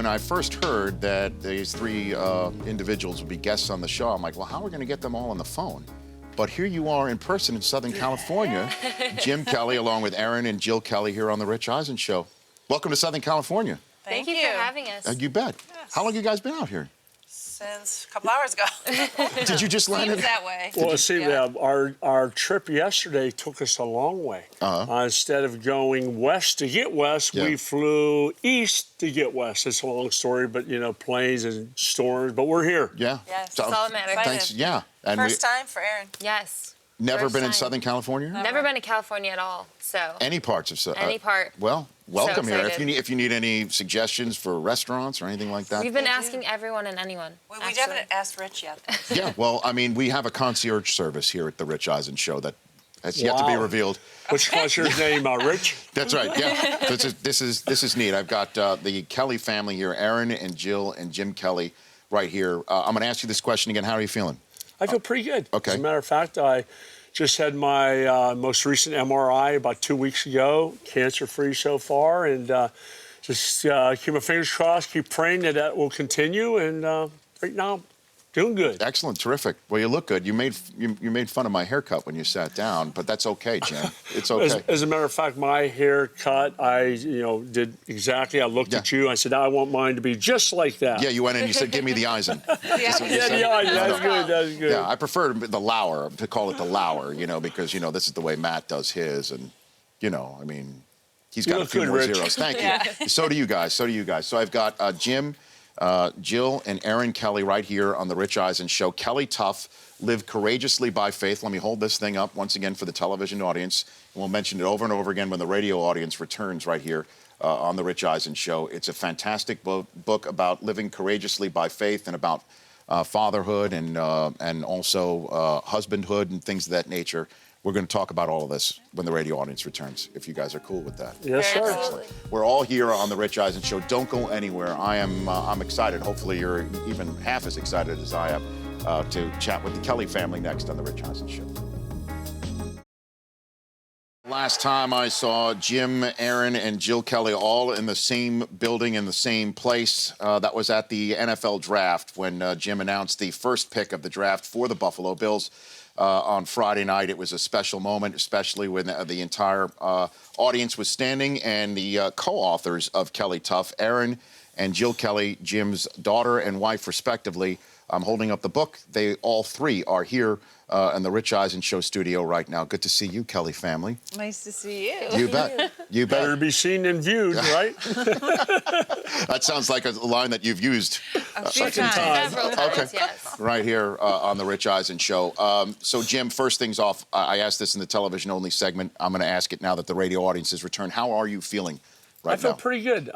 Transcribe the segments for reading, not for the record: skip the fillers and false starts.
when I first heard that these three individuals would be guests on the show, I'm like, well, how are we going to get them all on the phone? But here you are in person in Southern California, Jim Kelly, along with Aaron and Jill Kelly here on the Rich Eisen Show. Welcome to Southern California. Thank you for having us. You bet. Yes. How long have you guys been out here? Since a couple hours ago. Did you just land Seems that way. Well, see, our trip yesterday took us a long way. Instead of going west to get west, we flew east to get west. It's a long story, but, you know, planes and storms, but we're here. Yeah. Yes, So, that's all that matters. thanks. Yeah. And First time for Aaron. Yes. never First been in time. Southern California? Never been to California at all, so. Any parts of Southern? Any part. Well, welcome So here. excited. If you need any suggestions for restaurants or anything like that. We've been asking everyone and anyone. We actually. haven't asked Rich yet. Yeah, well, I mean, we have a concierge service here at the Rich Eisen Show that has yet to be revealed. Which concierge name, Rich? That's right. Yeah, this is neat. I've got the Kelly family here, Aaron and Jill and Jim Kelly, right here. I'm going to ask you this question again. How are you feeling? I feel pretty good. Okay. As a matter of fact, I just had my most recent MRI about 2 weeks ago, cancer-free so far, and just keep my fingers crossed, keep praying that that will continue, and right now, doing good. Excellent, terrific. Well, you look good. You made fun of my haircut when you sat down, but that's okay, Jim. It's okay. As a matter of fact, my haircut, I did exactly. I looked at you. I said, I want mine to be just like that. Yeah, you went in and you said, give me the Eisen. That's good. That's good. Yeah, I prefer the Lauer, to call it the Lauer, because, this is the way Matt does his. And, I mean, he's got a few more zeros. Thank you. So do you guys. So I've got Jim, Jill, and Aaron Kelly right here on the Rich Eisen Show. Kelly Tough, live courageously by faith. Let me hold this thing up once again for the television audience. And we'll mention it over and over again when the radio audience returns right here on the Rich Eisen Show. It's a fantastic book about living courageously by faith and about fatherhood and also husbandhood and things of that nature. We're going to talk about all of this when the radio audience returns, if you guys are cool with that. Yes, sir. Absolutely. We're all here on the Rich Eisen Show. Don't go anywhere. I'm excited. Hopefully you're even half as excited as I am to chat with the Kelly family next on the Rich Eisen Show. Last time I saw Jim, Aaron, and Jill Kelly all in the same building in the same place. That was at the NFL draft when Jim announced the first pick of the draft for the Buffalo Bills. On Friday night, it was a special moment, especially when the entire audience was standing, and the co-authors of Kelly Tough, Aaron and Jill Kelly, Jim's daughter and wife, respectively. I'm holding up the book. They all three are here in the Rich Eisen Show studio right now. Good to see you, Kelly family. Nice to see you. You bet. You bet. Better be seen than viewed, right? That sounds like a line that you've used A few Second times. time. Several times, yes. right here on the Rich Eisen Show. So, Jim, first things off, I asked this in the television-only segment. I'm going to ask it now that the radio audience has returned. How are you feeling right now? I feel pretty good.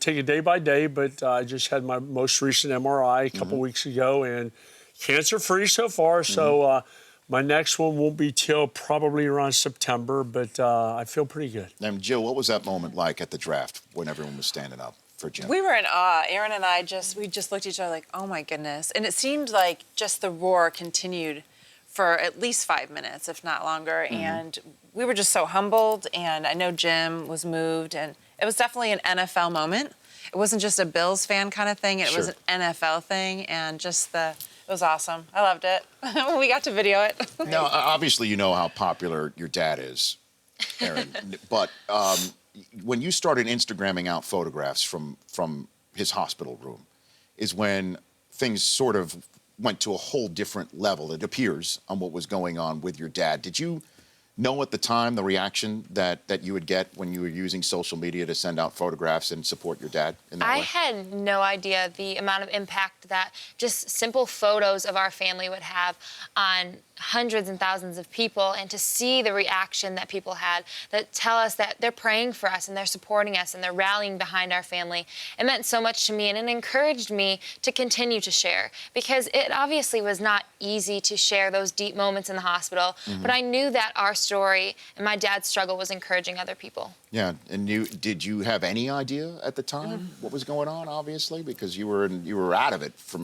Take it day by day, but I just had my most recent MRI a couple weeks ago, and cancer-free so far. So my next one won't be till probably around September, but I feel pretty good. And, Jill, what was that moment like at the draft when everyone was standing up for Jim? We were in awe. Aaron and I just looked at each other like, oh my goodness. And it seemed like just the roar continued for at least 5 minutes, if not longer. And we were just so humbled. And I know Jim was moved. And it was definitely an NFL moment. It wasn't just a Bills fan kind of thing. It was an NFL thing. And just it was awesome. I loved it. We got to video it. Now, obviously, you know how popular your dad is, Aaron. But when you started Instagramming out photographs from his hospital room is when things sort of went to a whole different level, it appears, on what was going on with your dad. Did you know at the time the reaction that you would get when you were using social media to send out photographs and support your dad in that way? I had no idea the amount of impact that just simple photos of our family would have on hundreds and thousands of people, and to see the reaction that people had that tell us that they're praying for us and they're supporting us and they're rallying behind our family. It meant so much to me, and it encouraged me to continue to share, because it obviously was not easy to share those deep moments in the hospital, but I knew that our story and my dad's struggle was encouraging other people. Yeah, and did you have any idea at the time what was going on, obviously, because you were out of it for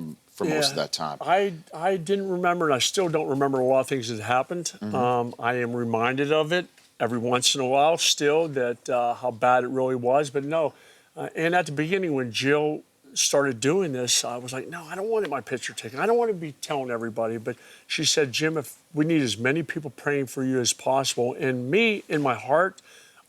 most of that time? I didn't remember, and I still don't remember a lot of things that happened. I am reminded of it every once in a while still, that how bad it really was. But no, and at the beginning when Jill started doing this, I was like, no, I don't want my picture taken. I don't want to be telling everybody. But she said, Jim, if we need as many people praying for you as possible. And me, in my heart,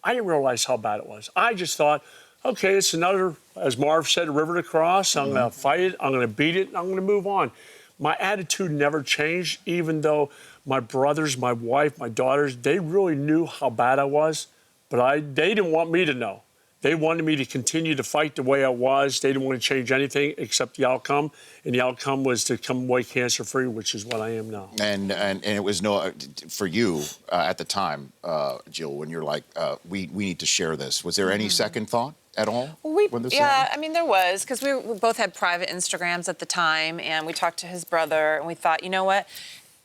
I didn't realize how bad it was. I just thought, okay, it's another, as Marv said, river to cross. I'm going to fight it. I'm going to beat it. And I'm going to move on. My attitude never changed, even though my brothers, my wife, my daughters, they really knew how bad I was. But they didn't want me to know. They wanted me to continue to fight the way I was. They didn't want to change anything except the outcome. And the outcome was to come away cancer-free, which is what I am now. And it was for you at the time, Jill, when you're like, we need to share this. Was there any second thought at all? Yeah, I mean, there was, because we both had private Instagrams at the time, and we talked to his brother, and we thought, you know what?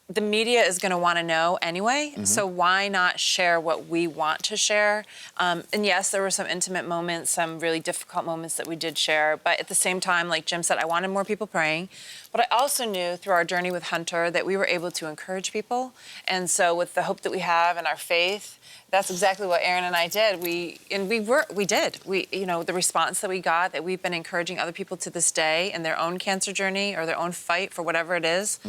The media is going to want to know anyway, so why not share what we want to share? And yes, there were some intimate moments, some really difficult moments that we did share, but at the same time, like Jim said, I wanted more people praying. But I also knew through our journey with Hunter that we were able to encourage people. And so with the hope that we have and our faith, that's exactly what Aaron and I did. We did. The response that we got, that we've been encouraging other people to this day in their own cancer journey or their own fight for whatever it is.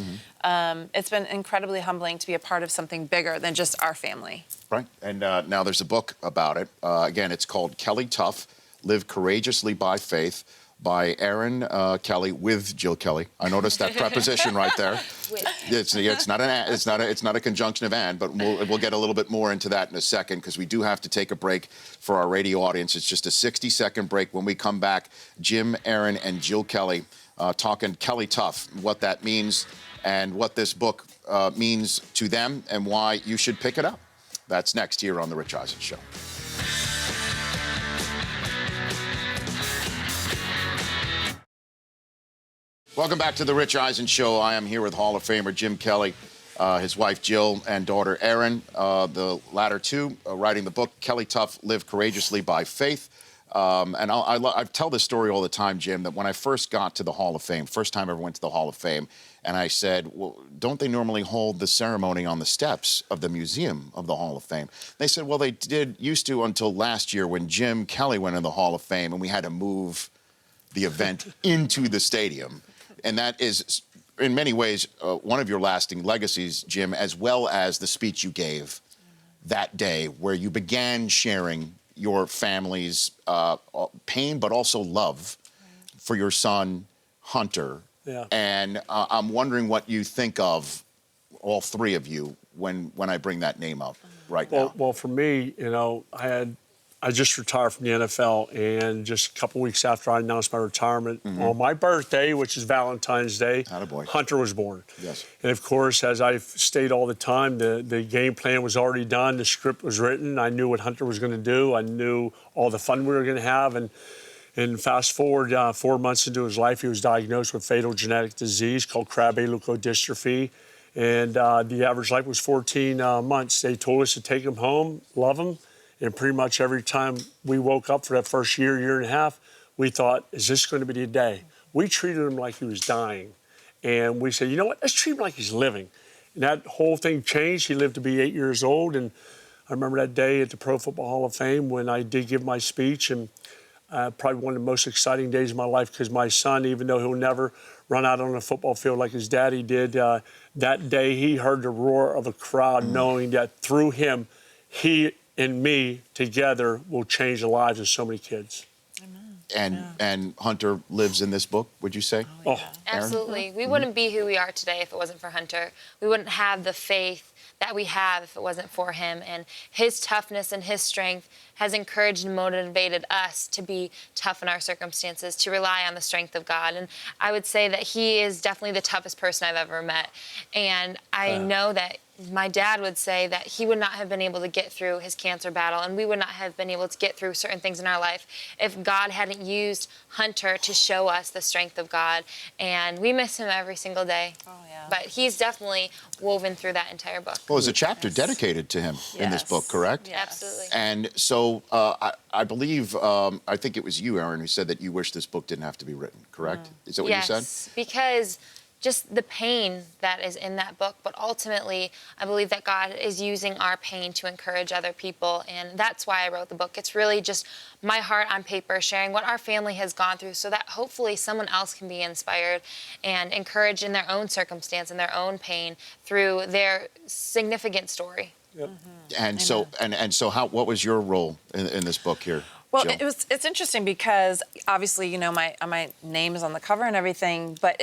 It's been incredibly humbling to be a part of something bigger than just our family. Right. And now there's a book about it. Again, it's called Kelly Tough, Live Courageously by Faith, by Aaron Kelly with Jill Kelly. I noticed that preposition right there. It's not a conjunction of and, but we'll get a little bit more into that in a second, because we do have to take a break for our radio audience. It's just a 60-second break. When we come back, Jim, Aaron, and Jill Kelly talking Kelly Tough, what that means and what this book means to them and why you should pick it up. That's next here on The Rich Eisen Show. Welcome back to The Rich Eisen Show. I am here with Hall of Famer Jim Kelly, his wife Jill, and daughter Erin, the latter two, writing the book, Kelly Tough, Live Courageously by Faith. And I tell this story all the time, Jim, that when I first got to the Hall of Fame, first time I ever went to the Hall of Fame, and I said, well, don't they normally hold the ceremony on the steps of the museum of the Hall of Fame? They said, well, they used to until last year when Jim Kelly went in the Hall of Fame and we had to move the event into the stadium. And that is, in many ways, one of your lasting legacies, Jim, as well as the speech you gave that day where you began sharing your family's pain, but also love for your son, Hunter. Yeah. And I'm wondering what you think of, all three of you, when I bring that name up right now. Well, for me, I just retired from the NFL, and just a couple weeks after I announced my retirement, on my birthday, which is Valentine's Day, Attaboy. Hunter was born. Yes. And of course, as I've stated all the time, the game plan was already done, the script was written, I knew what Hunter was going to do, I knew all the fun we were going to have, and fast forward 4 months into his life, he was diagnosed with fatal genetic disease called Krabbe leukodystrophy, and the average life was 14 months. They told us to take him home, love him. And pretty much every time we woke up for that first year and a half, we thought, is this going to be the day? We treated him like he was dying. And we said, you know what, let's treat him like he's living. And that whole thing changed. He lived to be 8 years old. And I remember that day at the Pro Football Hall of Fame when I did give my speech. And probably one of the most exciting days of my life, because my son, even though he'll never run out on a football field like his daddy did, that day he heard the roar of a crowd knowing that through him, he and me together will change the lives of so many kids. And Hunter lives in this book, would you say? Oh, yeah. Absolutely. We wouldn't be who we are today if it wasn't for Hunter. We wouldn't have the faith that we have if it wasn't for him. And his toughness and his strength has encouraged and motivated us to be tough in our circumstances, to rely on the strength of God. And I would say that he is definitely the toughest person I've ever met. And I know that my dad would say that he would not have been able to get through his cancer battle, and we would not have been able to get through certain things in our life if God hadn't used Hunter to show us the strength of God. And we miss him every single day. Oh, yeah. But he's definitely woven through that entire book. Well, there's a chapter dedicated to him in this book, correct? Yes. Absolutely. And so I believe, I think it was you, Aaron, who said that you wish this book didn't have to be written, correct? Is that what you said? Yes, because just the pain that is in that book. But ultimately, I believe that God is using our pain to encourage other people. And that's why I wrote the book. It's really just my heart on paper, sharing what our family has gone through so that hopefully someone else can be inspired and encouraged in their own circumstance and their own pain through their significant story. Yep. And so what was your role in this book here? Well, Jill? it's interesting because obviously, you know, my name is on the cover and everything, but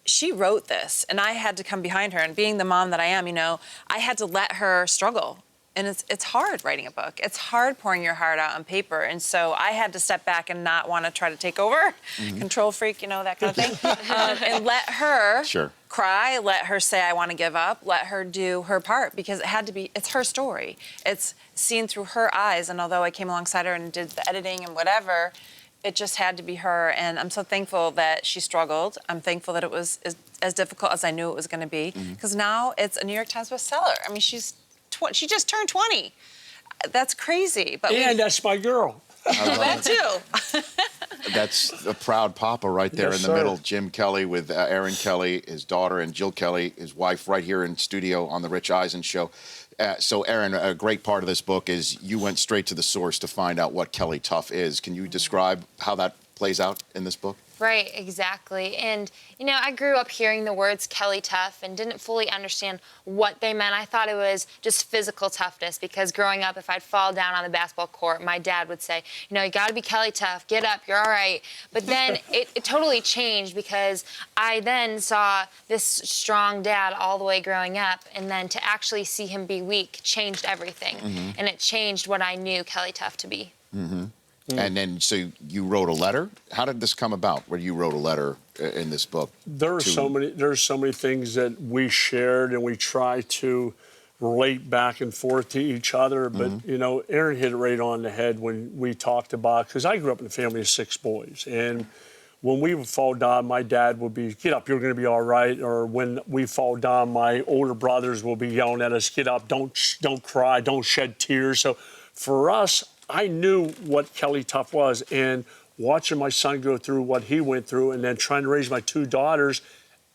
she wrote this and I had to come behind her, and being the mom that I am, you know, I had to let her struggle. And it's hard writing a book. It's hard pouring your heart out on paper. And so I had to step back and not want to try to take over, control freak, you know, that kind of thing. And let her cry, let her say, I want to give up, let her do her part, because it's her story. It's seen through her eyes. And although I came alongside her and did the editing and whatever, it just had to be her. And I'm so thankful that she struggled. I'm thankful that it was as difficult as I knew it was going to be, because now it's a New York Times bestseller. I mean, she just turned 20. That's crazy. But that's my girl. That too. That's a proud papa right there in the middle. Jim Kelly with Aaron Kelly, his daughter, and Jill Kelly, his wife, right here in studio on the Rich Eisen Show. So, Aaron, a great part of this book is you went straight to the source to find out what Kelly Tough is. Can you describe how that plays out in this book? Right, exactly. And, you know, I grew up hearing the words Kelly Tough and didn't fully understand what they meant. I thought it was just physical toughness, because growing up, if I'd fall down on the basketball court, my dad would say, you know, you got to be Kelly Tough, get up, you're all right. But then it totally changed, because I then saw this strong dad all the way growing up, and then to actually see him be weak changed everything. And it changed what I knew Kelly Tough to be. And then, so you wrote a letter. How did this come about, where you wrote a letter in this book? There's so many things that we shared, and we try to relate back and forth to each other. But, you know, Aaron hit it right on the head when we talked about, because I grew up in a family of 6 boys. And when we would fall down, my dad would be, get up, you're going to be all right. Or when we fall down, my older brothers will be yelling at us, get up, don't cry, don't shed tears. So for us, I knew what Kelly Tough was, and watching my son go through what he went through, and then trying to raise my 2 daughters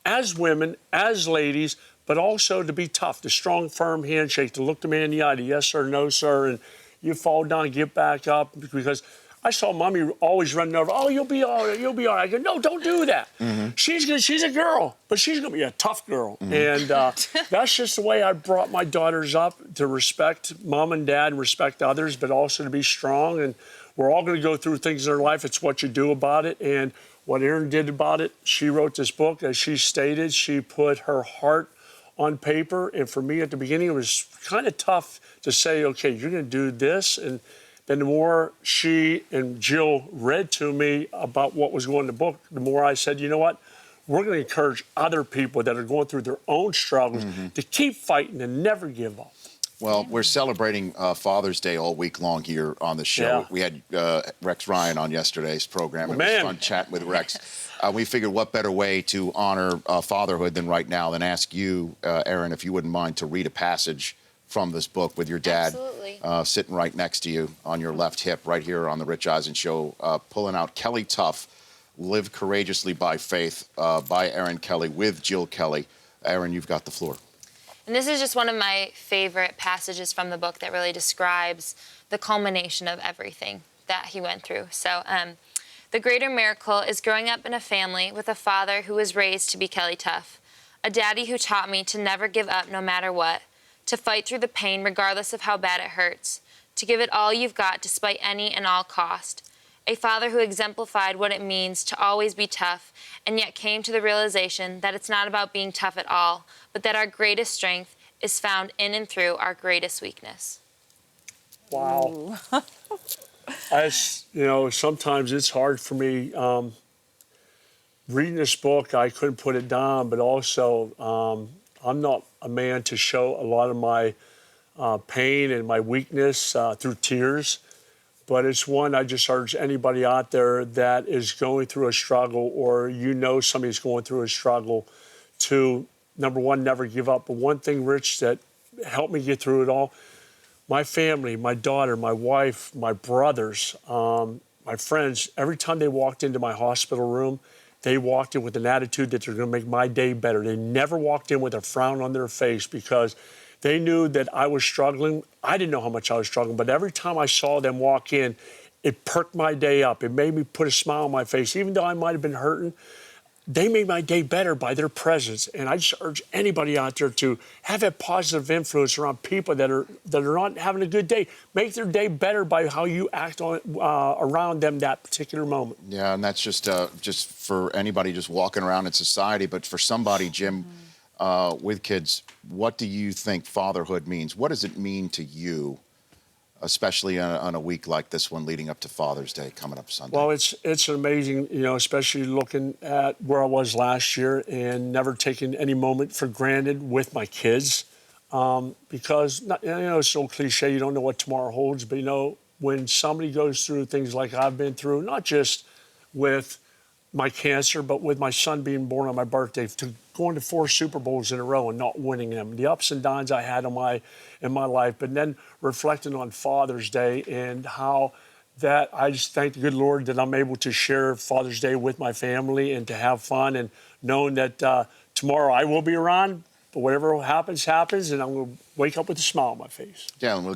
as women, as ladies, but also to be tough, the strong, firm handshake, to look the man in the eye, the yes sir, no sir, and you fall down, get back up, because I saw Mommy always running over, oh, you'll be all right, you'll be all right. I go, no, don't do that. She's a girl, but she's going to be a tough girl. And that's just the way I brought my daughters up, to respect mom and dad and respect others, but also to be strong. And we're all going to go through things in our life. It's what you do about it. And what Erin did about it, she wrote this book. As she stated, she put her heart on paper. And for me at the beginning, it was kind of tough to say, okay, you're going to do this. And then the more she and Jill read to me about what was going in the book, the more I said, you know what? We're going to encourage other people that are going through their own struggles to keep fighting and never give up. Well, we're celebrating Father's Day all week long here on the show. Yeah. We had Rex Ryan on yesterday's program. It was fun chatting with Rex. We figured what better way to honor fatherhood than right now than ask you, Aaron, if you wouldn't mind to read a passage from this book with your dad sitting right next to you on your left hip right here on the Rich Eisen Show, pulling out Kelly Tough, Live Courageously by Faith by Aaron Kelly with Jill Kelly. Aaron, you've got the floor. And this is just one of my favorite passages from the book that really describes the culmination of everything that he went through. So, the greater miracle is growing up in a family with a father who was raised to be Kelly Tough, a daddy who taught me to never give up no matter what, to fight through the pain regardless of how bad it hurts, to give it all you've got despite any and all cost. A father who exemplified what it means to always be tough, and yet came to the realization that it's not about being tough at all, but that our greatest strength is found in and through our greatest weakness. Wow. You know, sometimes it's hard for me. Reading this book, I couldn't put it down, but also I'm not a man to show a lot of my pain and my weakness through tears. But it's one I just urge anybody out there that is going through a struggle, or you know somebody's going through a struggle, to, number one, never give up. But one thing, Rich, that helped me get through it all, my family, my daughter, my wife, my brothers, my friends, every time they walked into my hospital room, they walked in with an attitude that they're going to make my day better. They never walked in with a frown on their face because they knew that I was struggling. I didn't know how much I was struggling, but every time I saw them walk in, it perked my day up. It made me put a smile on my face. Even though I might have been hurting, they made my day better by their presence. And I just urge anybody out there to have that positive influence around people that are not having a good day. Make their day better by how you act on around them that particular moment. Yeah, and that's just for anybody just walking around in society. But for somebody, Jim, with kids, what do you think fatherhood means? What does it mean to you, especially on a week like this one leading up to Father's Day coming up Sunday? Well, it's amazing, especially looking at where I was last year and never taking any moment for granted with my kids. Because, it's so cliche, you don't know what tomorrow holds, but, when somebody goes through things like I've been through, not just with my cancer, but with my son being born on my birthday, to going to 4 Super Bowls in a row and not winning them, the ups and downs I had in my life, but then reflecting on Father's Day and how that I just thank the good Lord that I'm able to share Father's Day with my family and to have fun, and knowing that tomorrow I will be around, but whatever happens, and I'm going to wake up with a smile on my face. Yeah, and we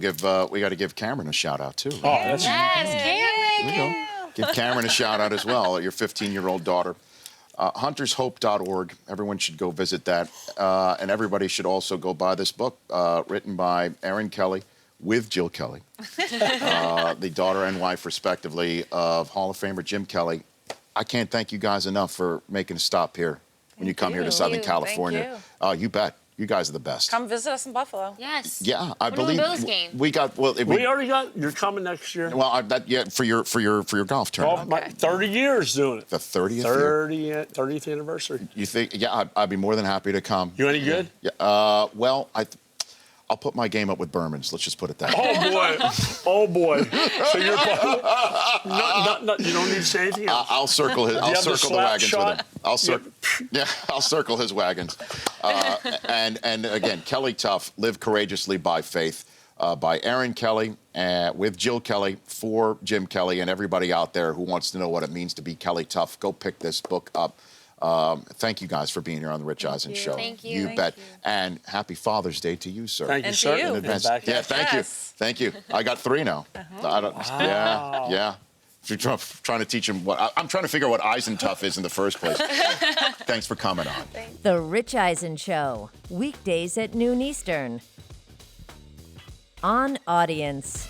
got to give Cameron a shout out too. Oh, that's Yes, Cameron. Give Cameron a shout out as well, your 15-year-old daughter. HuntersHope.org. Everyone should go visit that. And everybody should also go buy this book written by Erin Kelly with Jill Kelly, the daughter and wife, respectively, of Hall of Famer Jim Kelly. I can't thank you guys enough for making a stop here when you come here to Southern California. You bet. You guys are the best. Come visit us in Buffalo. Yes. Yeah, I Go to believe the Bills game. we got. Well, We already got. You're coming next year. Well, for your golf tournament. My 30 years doing it. The 30th year. 30th anniversary. You think? Yeah, I'd be more than happy to come. You any good? Yeah. Well, I'll put my game up with Berman's. Let's just put it that way. Oh boy. So you're you don't need to say anything else. I'll circle his. I'll have the circle the slap wagons shot? with him. I'll circle his wagons. And again, Kelly Tough, Live Courageously by Faith, by Erin Kelly, with Jill Kelly, for Jim Kelly, and everybody out there who wants to know what it means to be Kelly Tough. Go pick this book up. Thank you guys for being here on the Rich Eisen Show. Thank you. You Thank bet. you. And happy Father's Day to you, sir. Thank you, And to sir. you. In advance. Back Yeah, at thank you. Yes. Thank you. I got 3 now. I don't, Yeah. If you're trying to teach him I'm trying to figure out what Eisen Tough is in the first place. Thanks for coming on. The Rich Eisen Show, weekdays at noon Eastern. On Audience.